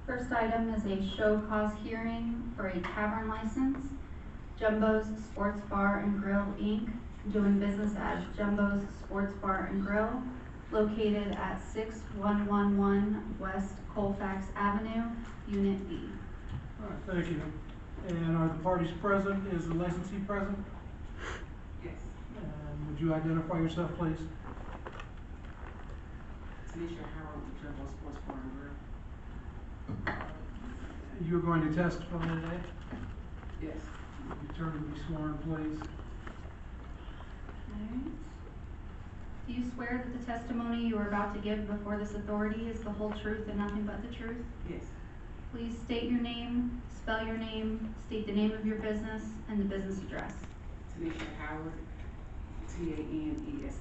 First item is a show cause hearing for a tavern license. Jumbo's Sports Bar and Grill, Inc., doing business as Jumbo's Sports Bar and Grill, located at 6111 West Colfax Avenue, Unit B. All right, thank you. And are the parties present? Is the licensee present? Yes. And would you identify yourself, please? Tanisha Howard with Jumbo Sports Bar and Grill. You're going to testify today? Yes. Return to be sworn, please. Alright. Do you swear that the testimony you are about to give before this authority is the whole truth and nothing but the truth? Yes. Please state your name, spell your name, state the name of your business, and the business address. Tanisha Howard, TANESHA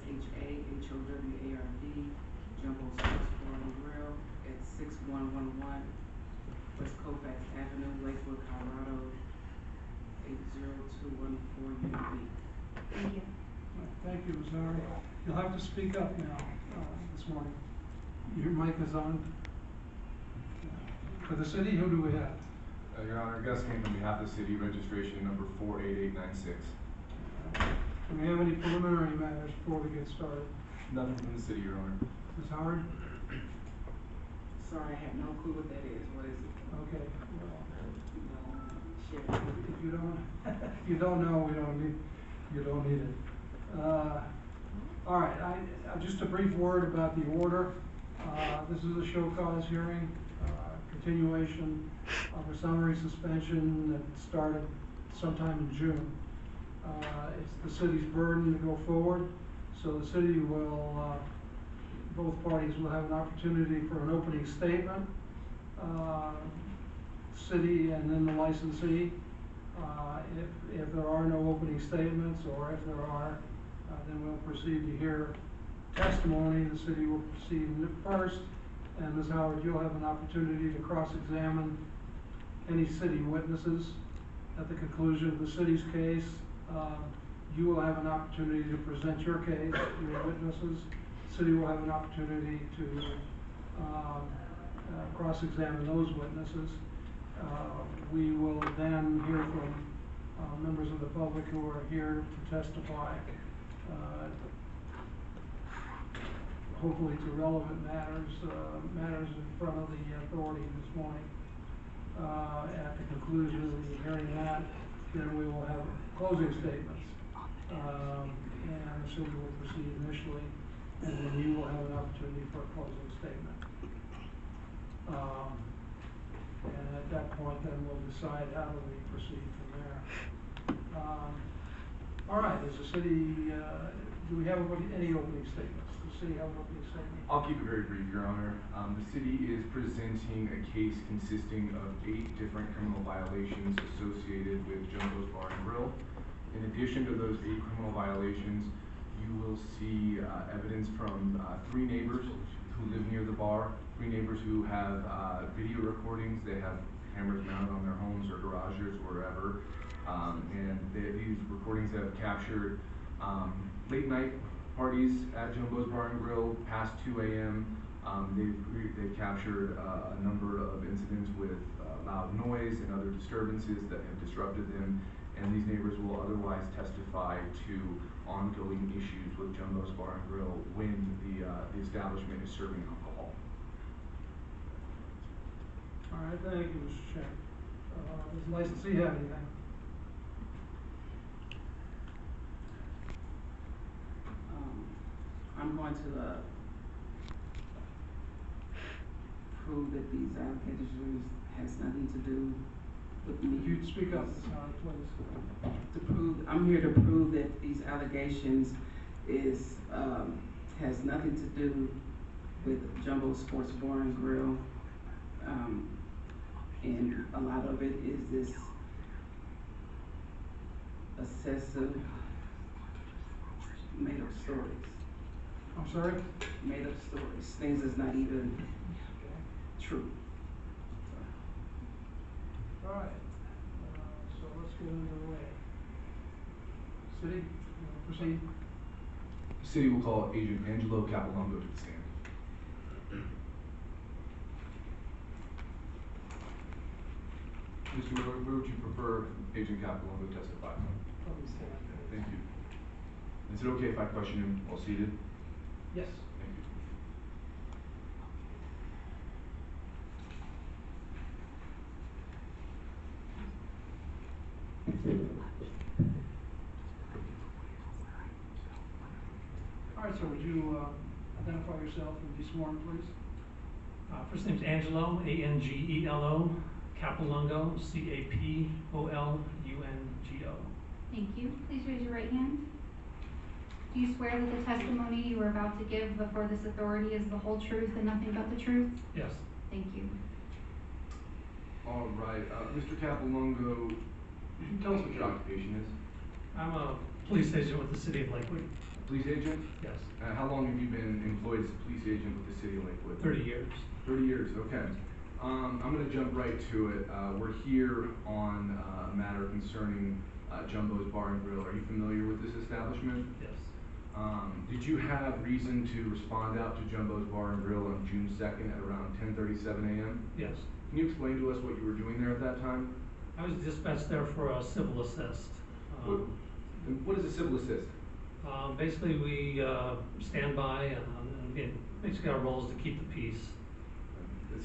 Jumbo Sports Bar and Grill at 6111 West Colfax Avenue, Lakewood, Colorado, 80214 Unit B. Thank you. All right, thank you, Ms. Howard. You'll have to speak up now, this morning. Your mic is on. For the city, who do we have? Your Honor, Gus came on behalf of the city, registration number 48896. Do we have any preliminary matters before we get started? Nothing from the city, Your Honor. Ms. Howard? Sorry, I have no clue what that is. What is it? Okay, well, Share. if you don't, if you don't know, you don't need it. All right, just a brief word about the order. This is a show cause hearing, continuation of a summary suspension that started sometime in June. It's the city's burden to go forward, so the city will, both parties will have an opportunity for an opening statement. City and then the licensee. If there are no opening statements, or if there are, then we'll proceed to hear testimony. The city will proceed first, and Ms. Howard, you'll have an opportunity to cross-examine any city witnesses. At the conclusion of the city's case, you will have an opportunity to present your case, your witnesses. The city will have an opportunity to cross-examine those witnesses. We will then hear from members of the public who are here to testify, hopefully to relevant matters in front of the authority this morning. At the conclusion of the hearing that, then we will have closing statements. And the city will proceed initially, and then you will have an opportunity for a closing statement. And at that point, then we'll decide how do we proceed from there. All right, does the city, do we have any opening statements? Does the city have an opening statement? I'll keep it very brief, Your Honor. The city is presenting a case consisting of 8 different criminal violations associated with Jumbo's Bar and Grill. In addition to those 8 criminal violations, you will see evidence from 3 neighbors who live near the bar, 3 neighbors who have video recordings. They have cameras mounted on their homes or garages or wherever. And these recordings have captured late night parties at Jumbo's Bar and Grill past 2 a.m. They've captured a number of incidents with loud noise and other disturbances that have disrupted them. And these neighbors will otherwise testify to ongoing issues with Jumbo's Bar and Grill when the establishment is serving alcohol. All right, thank you, Mr. Chairman. Does the licensee have anything? I'm going to prove that these allegations has nothing to do with me. If you'd speak up, Ms. Howard, please. I'm here to prove that these allegations has nothing to do with Jumbo Sports Bar and Grill, and a lot of it is this excessive made-up stories. I'm sorry? Made-up stories, things that's not even true. All right, so let's get underway. City, proceed. The city will call Agent Angelo Capilongo to the stand. Mr. Miller, where would you prefer Agent Capilano to testify? Thank you. Is it okay if I question him while seated? Yes. Thank you. All right, sir, would you identify yourself and be sworn, please? First name's Angelo, A-N-G-E-L-O, Capolungo, C-A-P-O-L-U-N-G-O. Thank you. Please raise your right hand. Do you swear that the testimony you are about to give before this authority is the whole truth and nothing but the truth? Yes. Thank you. All right, Mr. Capilongo, could you tell us what your occupation is? I'm a police agent with the city of Lakewood. Police agent? Yes. How long have you been employed as a police agent with the city of Lakewood? 30 years. 30 years, okay. I'm gonna jump right to it. We're here on a matter concerning Jumbo's Bar and Grill. Are you familiar with this establishment? Yes. Did you have reason to respond out to Jumbo's Bar and Grill on June 2nd at around 10:37 a.m.? Yes. Can you explain to us what you were doing there at that time? I was dispatched there for a civil assist. What is a civil assist? Basically, we stand by and again, basically our role is to keep the peace.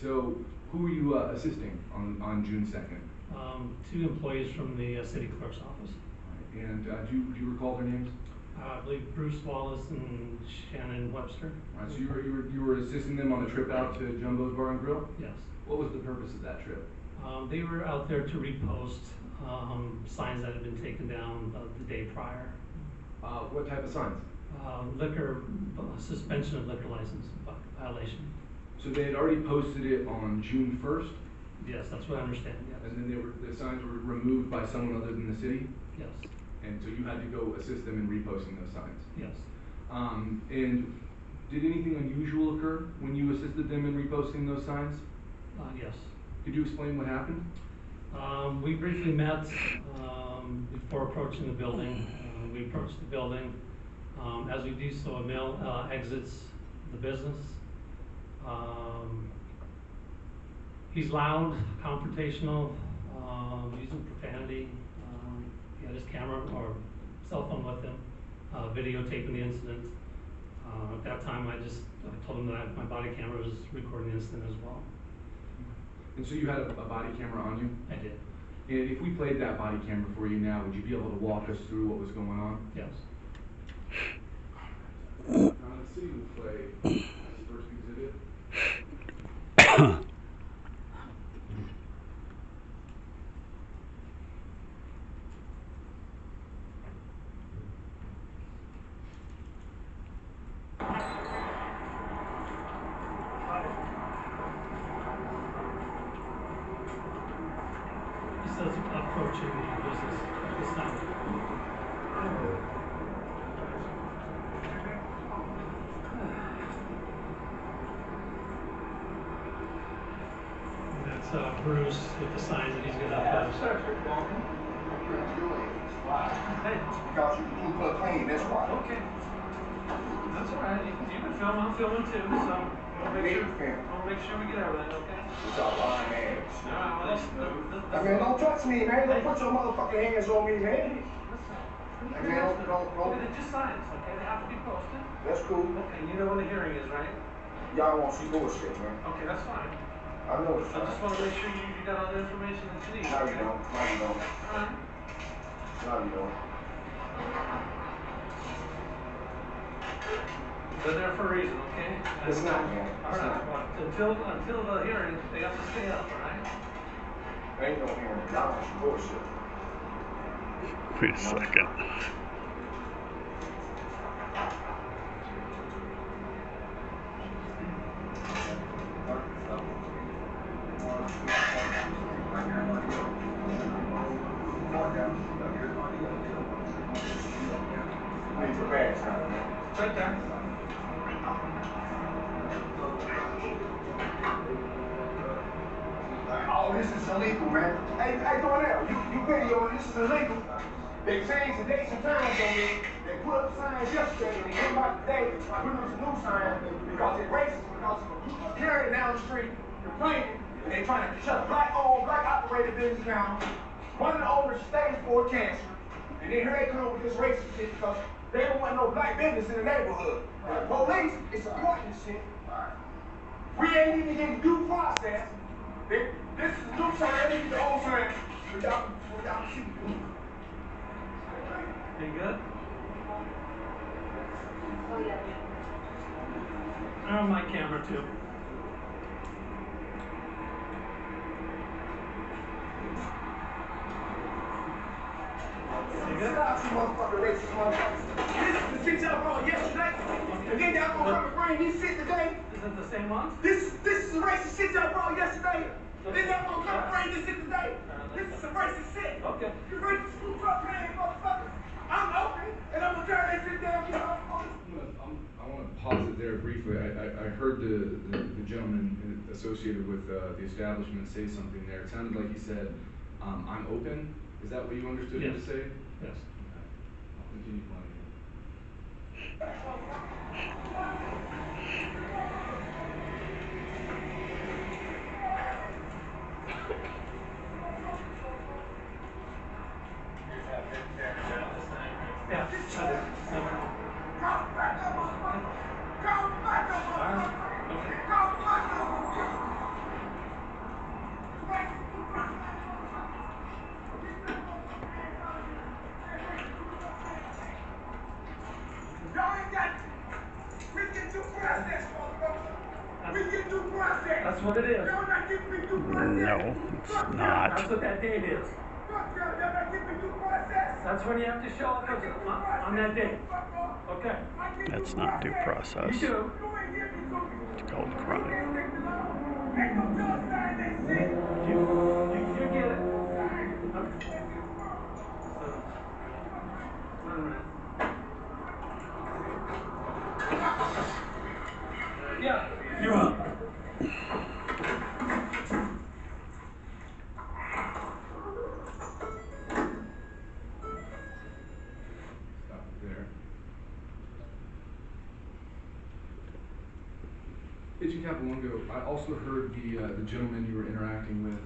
So, who were you assisting on June 2nd? 2 employees from the city clerk's office. And do you recall their names? I believe Bruce Wallace and Shannon Webster. All right, so you were assisting them on a trip out to Jumbo's Bar and Grill? Yes. What was the purpose of that trip? They were out there to repost signs that had been taken down the day prior. What type of signs? Suspension of liquor license violation. So they had already posted it on June 1st, Yes, that's what I understand, yes. and then the signs were removed by someone other than the city? Yes, And so you had to go assist them in reposting those signs? yes. And did anything unusual occur when you assisted them in reposting those signs? Yes. Could you explain what happened? We briefly met before approaching the building. We approached the building. As we do so, a male exits the business. He's loud, confrontational, using profanity. He had his camera or cell phone with him, videotaping the incident. At that time, I told him that my body camera was recording the incident as well. And so you had a body camera on you? I did. And if we played that body camera for you now, would you be able to walk us through what was going on? Yes. The city will play this first exhibit. He says approaching the business at this time. And that's Bruce with the signs that he's gonna post. Hey, Because you can keep her clean, that's why. okay. That's all right. You can film. I'm filming too, so You need to film. I'll make sure we get everything, okay? It's all lying ass. All right, well, that's I mean, don't touch me, man. Don't put your motherfucking hands on me, man. I mean, don't. They're just signs, okay? They have to be posted. That's cool. Okay, you know when the hearing is, right? Y'all want some bullshit, man. Okay, that's fine. I know it's I just fine. want to make sure you got all the information that you need. No, you don't. No, you don't. All right. No, you don't. They're there for a reason, okay? It's not, man. All It's right. not. Well, until the hearing, they have to stay up, all right? There ain't no hearing. Y'all want some bullshit. Wait a second. Leave your bags out, man. It's right there. Oh, this is illegal, man. Hey, Darnell, you videoing, this is illegal. They changed the dates and times on me. They put up signs yesterday, and they came out today, put up some new signs because they're racist, because of carrying down the street, complaining, and they're trying to shut black-owned, black-operated operated business now. One of the owners stays for cancer. And then here they come with this racist shit because they don't want no black business in the neighborhood. The police is supporting this shit. We ain't even getting due process. This is the new sign, this is the old sign. So y'all see. You good? I'm on my camera too. You good? Motherfucking racist motherfuckers. This is the shit y'all brought yesterday. And then y'all gonna come and bring this shit today. Is it the same ones? This is the racist shit y'all brought yesterday. And then y'all gonna come and bring this shit today. This is some racist shit. Okay. You racist screw up playing motherfuckers. I'm open and I'm gonna turn that shit down for y'all. I want to pause it there briefly. I heard the gentleman associated with the establishment say something there. It sounded like he said, I'm open. Is that what you understood him to Yes. say? Yes. Okay. I'll continue playing. Yeah. Come back up, motherfucker. Come back up, motherfucker. Come back up. Y'all ain't got we get due process, motherfucker. We get due process. That's what it is. Y'all not giving me due process. No, it's not. That's what that date is. Fuck y'all, y'all not giving me due process. That's when you have to show up on that date. Okay. That's not due process. You do. It's called crime. Ain't no judge sign that shit. You get it. Okay. Wait a minute. Yeah, you're up. Stop it there. Kitchen Capilongo, I also heard the gentleman you were interacting with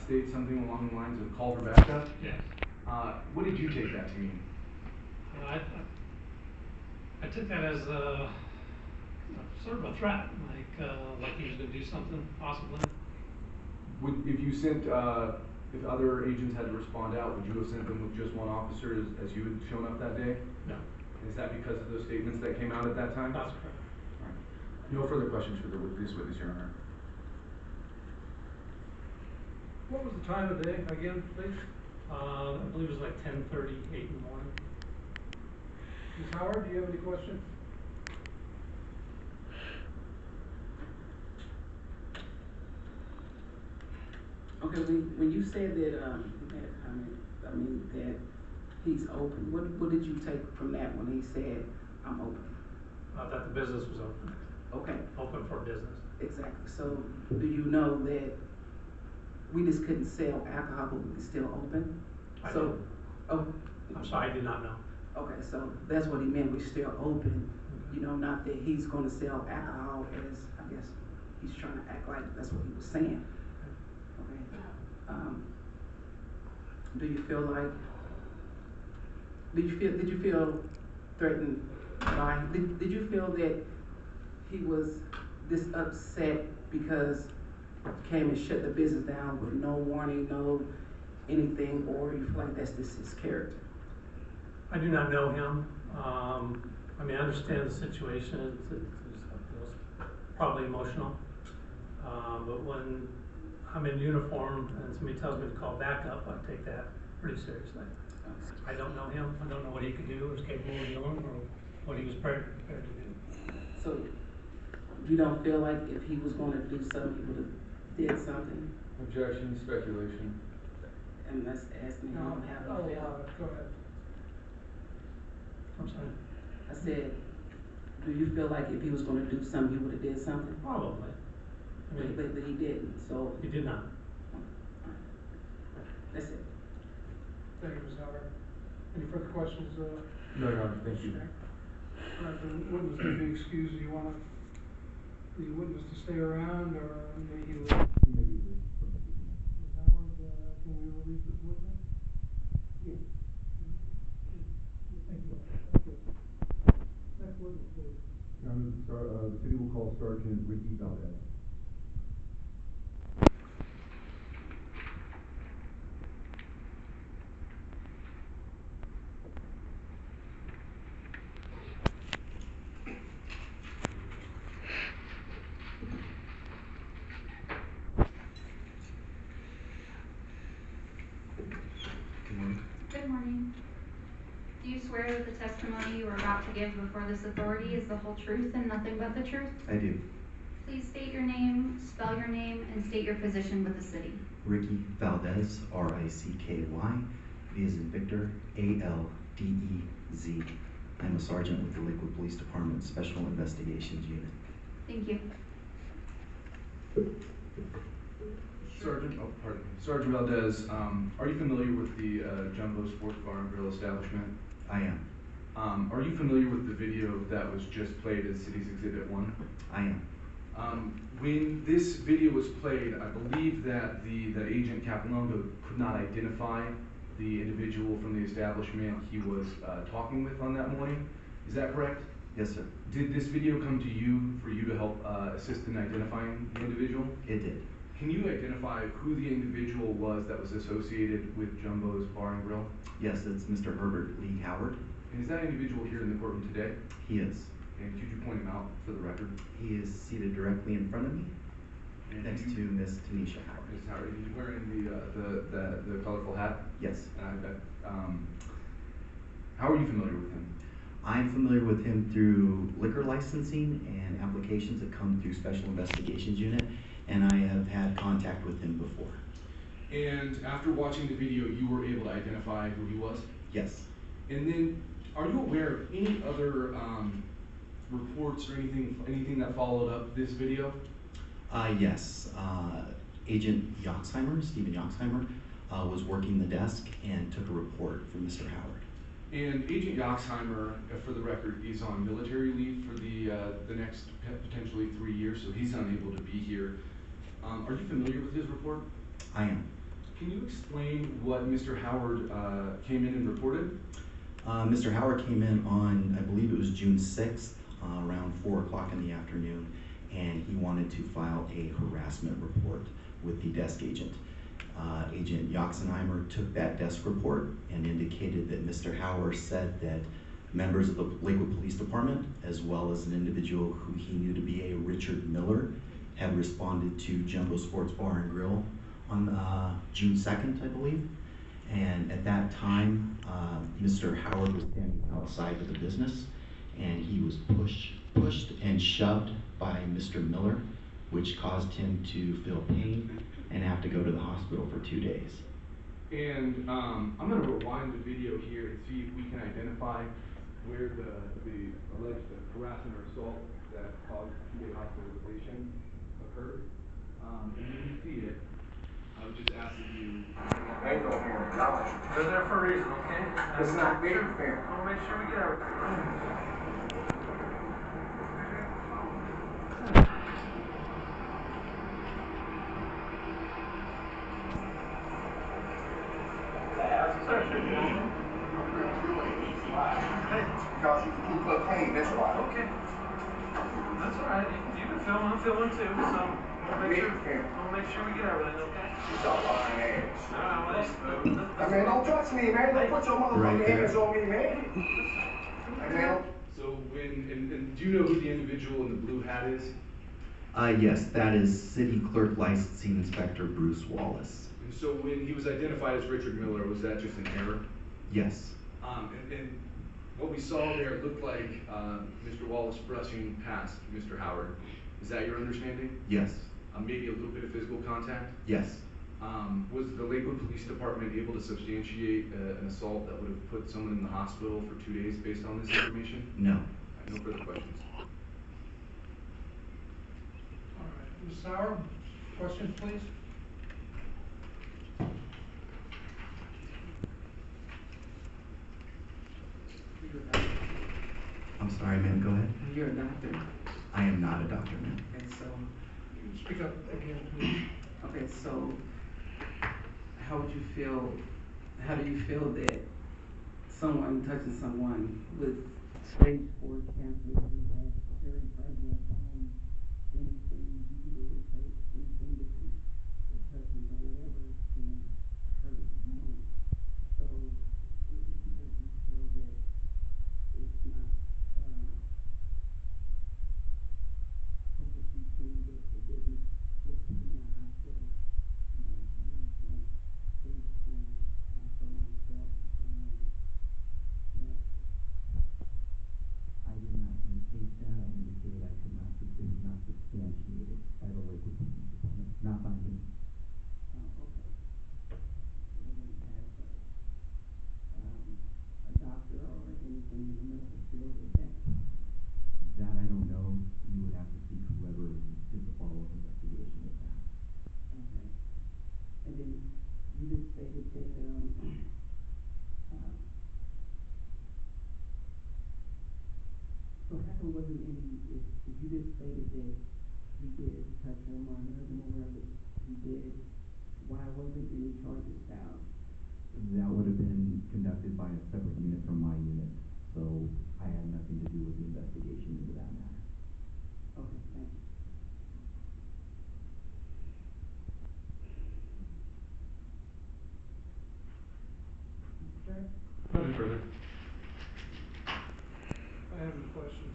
state something along the lines of call for backup. Yes. What did you take that to mean? I took that as a sort of a threat, like he was going to do something, possibly. If you sent, if other agents had to respond out, would you have sent them with just one officer as you had shown up that day? No. Is that because of those statements that came out at that time? That's correct. All right. No further questions for this witness, Your Honor. What was the time of day again, please? I believe it was like 10:38 in the morning. Ms. Howard, do you have any questions? Okay, when you said that, you had a comment, I mean, that he's open, what did you take from that when he said, I'm open? I thought the business was open. Okay, Open for business. exactly, so do you know that we just couldn't sell alcohol, but we could still open? I So, didn't. oh. I'm sorry, I did not know. Okay, so that's what he meant, we're still open, you know, not that he's gonna sell alcohol as, I guess, he's trying to act like that's what he was saying. Okay, do you feel like, did you feel threatened by, did you feel that he was this upset because he came and shut the business down with no warning, no anything, or you feel like that's just his character? I do not know him. I mean, I understand the situation. It was probably emotional. But when I'm in uniform and somebody tells me to call backup, I take that pretty seriously. I don't know him. I don't know what he could do or is capable of doing or what he was prepared to do. So you don't feel like if he was gonna do something, he would've did something? Objection, speculation. And that's asking him how he felt. Go ahead. I'm sorry. I said, do you feel like if he was gonna do something, he would've did something? Probably. I mean, But he didn't, so. he did not. That's it. Thank you, Ms. Howard. Any further questions? No, Your Honor, thank you. All right, the witness may be excused. Do you want the witness to stay around or may he leave? Ms. Howard, call Sergeant Ricky Valdez. Good morning. Good morning. Do you swear that the testimony you are about to give before this authority is the whole truth and nothing but the truth? I do. Please state your name, spell your name, and state your position with the city. Ricky Valdez, R-I-C-K-Y, V as in Victor, A-L-D-E-Z. I'm a sergeant with the Lakewood Police Department Special Investigations Unit. Thank you. Sergeant Valdez, are you familiar with the Jumbo Sports Bar and Grill establishment? I am. Are you familiar with the video that was just played as City's Exhibit 1? I am. When this video was played, I believe that the agent Capilongo could not identify the individual from the establishment he was talking with on that morning. Is that correct? Yes, sir. Did this video come to you for you to help assist in identifying the individual? It did. Can you identify who the individual was that was associated with Jumbo's Bar and Grill? Yes, it's Mr. Herbert Lee Howard. And is that individual here in the courtroom today? He is. And could you point him out for the record? He is seated directly in front of me, And next to Miss Tanisha Howard. Ms. Howard, are you wearing the colorful hat? Yes. How are you familiar with him? I'm familiar with him through liquor licensing and applications that come through Special Investigations Unit, and I have had contact with him before. And after watching the video, you were able to identify who he was? Yes. And then, are you aware of any other reports or anything that followed up this video? Yes. Agent Yoxheimer, Stephen Yoxheimer, was working the desk and took a report from Mr. Howard. And Agent Yoxheimer, for the record, is on military leave for the next potentially 3 years, so he's unable to be here. Are you familiar with his report? I am. Can you explain what Mr. Howard came in and reported? Mr. Howard came in on, I believe it was June 6th, around 4 o'clock in the afternoon, and he wanted to file a harassment report with the desk agent. Agent Yoxenheimer took that desk report and indicated that Mr. Howard said that members of the Lakewood Police Department, as well as an individual who he knew to be a Richard Miller, had responded to Jumbo Sports Bar and Grill on June 2nd, I believe. And at that time, Mr. Howard was standing outside of the business, and he was pushed and shoved by Mr. Miller, which caused him to feel pain and have to go to the hospital for 2 days. And I'm going to rewind the video here and see if we can identify where the alleged harassment or assault that caused 2-day hospitalization occurred. And when you see it, I would just ask that you... Ain't no here, college. They're there for a reason, okay? It's not there, fam. We'll make sure we get everything. Because you keep cocaine, that's why. Okay. That's all right. You can film. I'm filming too. So we'll make sure we get everything. Okay. It's all lying ass. Well, I mean, don't touch me, man. Don't put your motherfucking Right there. hands on me, man. Hey, man. So and do you know who the individual in the blue hat is? Yes, that is City Clerk Licensing Inspector Bruce Wallace. And so when he was identified as Richard Miller, was that just an error? Yes. And what we saw there looked like Mr. Wallace brushing past Mr. Howard. Is that your understanding? Yes. Maybe a little bit of physical contact? Yes. Was the Lakewood Police Department able to substantiate an assault that would have put someone in the hospital for 2 days based on this information? No. I have no further questions. all right. Ms. Howard, questions, please? I'm sorry, ma'am, go ahead. You're a doctor, I am not a doctor, ma'am. and so, Speak up again, please. okay, so how would you feel, how do you feel that someone touching someone with stage 4 cancer who has very fragile bones anything, you videotape anything that the touches or whatever, and heard it going. So, if you feel that it's not, supposed to be cleaned up, it didn't put people in a hospital, you know, you just want safe for myself and someone. But I did not indicate that. I indicated I could not, it was not substantiated by the Lakewood Police Department, not by me. okay. They didn't have a doctor or anything in the medical field with that. That I don't know. You would have to seek whoever did the follow-up investigation with that. Okay. And then you just stated that, so how come wasn't any, if you just stated that he did touch him or nothing or whatever he did, why wasn't any charges filed? That would have been conducted by a separate unit from my unit, so I had nothing to do with the investigation into that matter. Okay, thank you. Sir? Nothing further. I have a question.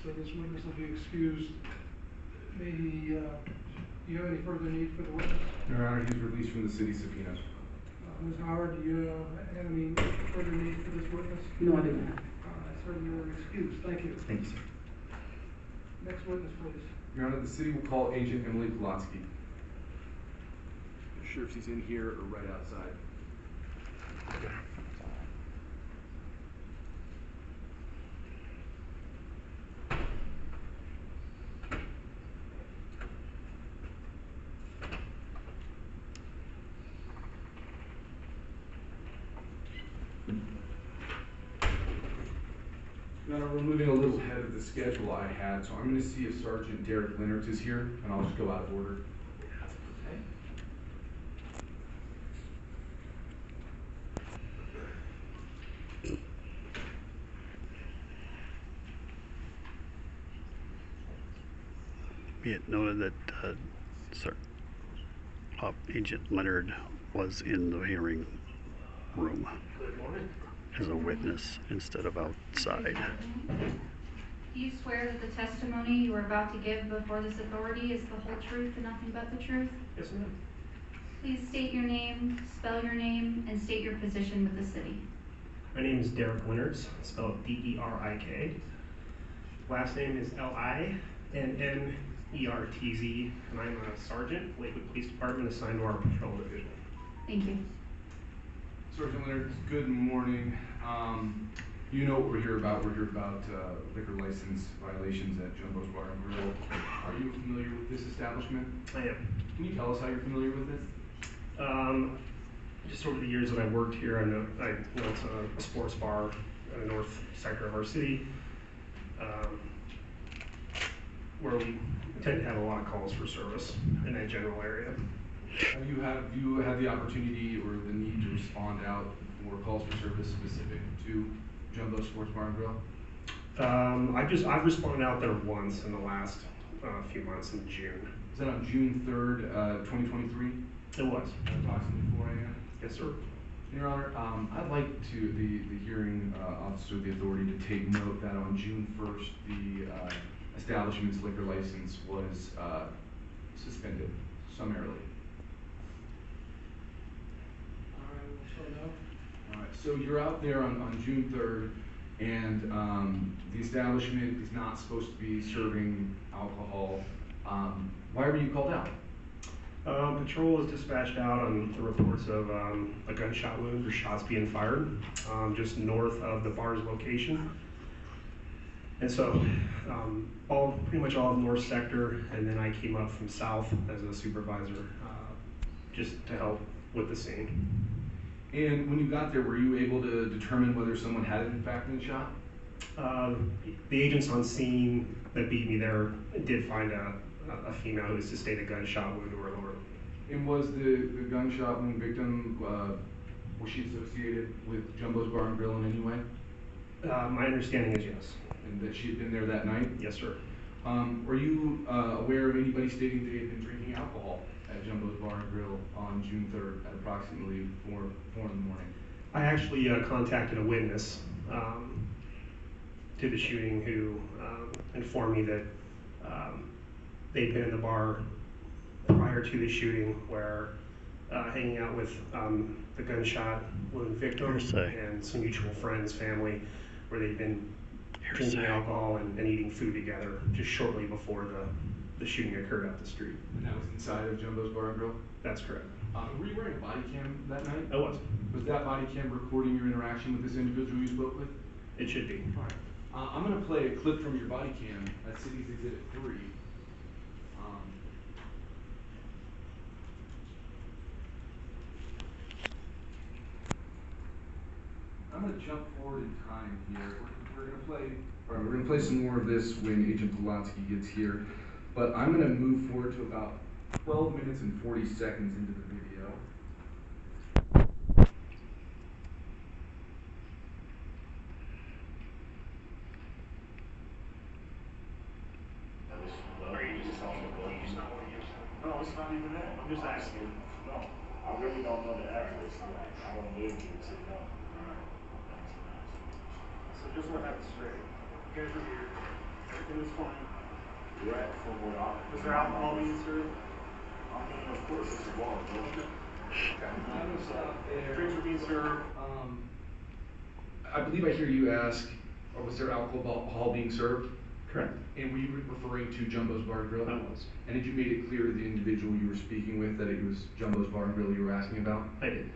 So this witness will be excused. May he, do you have any further need for the witness? Your Honor, he's released from the city subpoena. Ms. Howard, do you have any further need for this witness? No, I do not. Sir, you're excused. Thank you. Thank you, sir. Next witness, please. Your Honor, the city will call Agent Emily Polotsky. Not sure if she's in here or right outside. Your Honor, we're moving a little ahead of the schedule I had, so I'm going to see if Sergeant Derek Leonard is here, and I'll just go out of order. Okay. Be it noted that Agent Leonard was in the hearing room as a witness instead of outside. Do you swear that the testimony you are about to give before this authority is the whole truth and nothing but the truth? Yes, ma'am. Please state your name, spell your name, and state your position with the city. My name is Derek Leonards, spelled D-E-R-I-K. Last name is L-I-N-N-E-R-T-Z, and I'm a sergeant, Lakewood Police Department, assigned to our patrol division. Thank you. Sergeant Leonard, good morning. You know what we're here about. We're here about liquor license violations at Jumbo's Bar and Grill. Are you familiar with this establishment? I am. Can you tell us how you're familiar with it? Just over the years that I worked here, I know it's a sports bar in the north sector of our city, where we tend to have a lot of calls for service in that general area. Have you had the opportunity or the need to respond out for calls for service specific to Jumbo Sports Bar and Grill? I've responded out there once in the last few months in June. Is that on June 3rd, 2023? It was. At approximately 4 a.m.? Yes, sir. Your Honor, I'd like the hearing officer of the authority to take note that on June 1st, the establishment's liquor license was suspended summarily. All right, so you're out there on June 3rd, and the establishment is not supposed to be serving alcohol. Why were you called out? Patrol was dispatched out on the reports of a gunshot wound or shots being fired just north of the bar's location. And so pretty much all of north sector, and then I came up from south as a supervisor just to help with the scene. And when you got there, were you able to determine whether someone had in fact been shot? The agents on scene that beat me there did find a female who sustained a gunshot wound to her lower. And was the gunshot wound victim, was she associated with Jumbo's Bar and Grill in any way? My understanding is yes. And that she had been there that night? Yes, sir. Were you aware of anybody stating they had been drinking alcohol at Jumbo's Bar and Grill on June 3rd at approximately 4 in the morning? I actually contacted a witness to the shooting who informed me that they'd been in the bar prior to the shooting, where hanging out with the gunshot wound victim Hearsay. and some mutual friends, family, where they'd been drinking Hearsay. alcohol and eating food together just shortly before the shooting occurred out the street. And that was inside of Jumbo's Bar and Grill? That's correct. Were you wearing a body cam that night? I was. Was that body cam recording your interaction with this individual you spoke with? It should be. All right. I'm going to play a clip from your body cam at City's Exhibit 3. I'm going to jump forward in time here. We're going to play some more of this when Agent Pulaski gets here, but I'm going to move forward to about 12 minutes and 40 seconds into the video. No, it's not even that. I'm just asking. No, I really don't know the address. I don't live here, so no. So just what happened today? You guys are here. Everything is fine. Right, from what I... Was there alcohol being served? I mean, of course, it's a bar, bro. I was out there. Drinks were being served. I believe I hear you ask, or was there alcohol being served? Correct. And were you referring to Jumbo's Bar and Grill? I was. And did you make it clear to the individual you were speaking with that it was Jumbo's Bar and Grill you were asking about? I did.